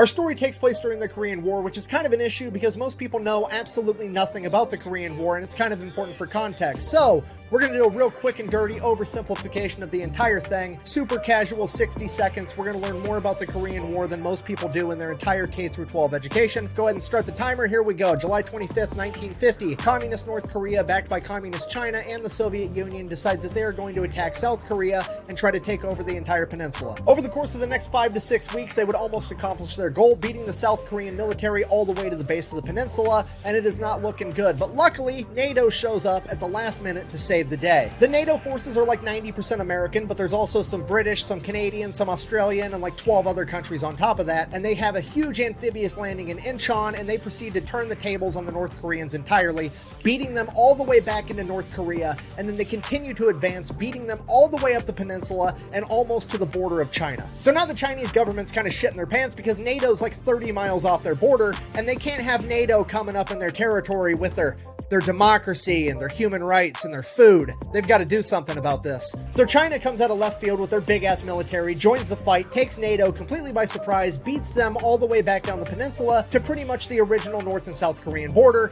Our story takes place during the Korean War, which is kind of an issue because most people know absolutely nothing about the Korean War, and it's kind of important for context. So, we're going to do a real quick and dirty oversimplification of the entire thing. Super casual, 60 seconds. We're going to learn more about the Korean War than most people do in their entire K-12 education. Go ahead and start the timer. Here we go. July 25th, 1950. Communist North Korea, backed by Communist China and the Soviet Union, decides that they are going to attack South Korea and try to take over the entire peninsula. Over the course of the next 5 to 6 weeks, they would almost accomplish their goal, beating the South Korean military all the way to the base of the peninsula, and it is not looking good. But luckily, NATO shows up at the last minute to save the day. The NATO forces are like 90% American, but there's also some British, some Canadian, some Australian, and like 12 other countries on top of that, and they have a huge amphibious landing in Incheon, and they proceed to turn the tables on the North Koreans entirely, beating them all the way back into North Korea, and then they continue to advance, beating them all the way up the peninsula and almost to the border of China. So now the Chinese government's kind of shitting their pants because NATO's like 30 miles off their border, and they can't have NATO coming up in their territory with their democracy and their human rights and their food. They've got to do something about this. So China comes out of left field with their big-ass military, joins the fight, takes NATO completely by surprise, beats them all the way back down the peninsula to pretty much the original North and South Korean border,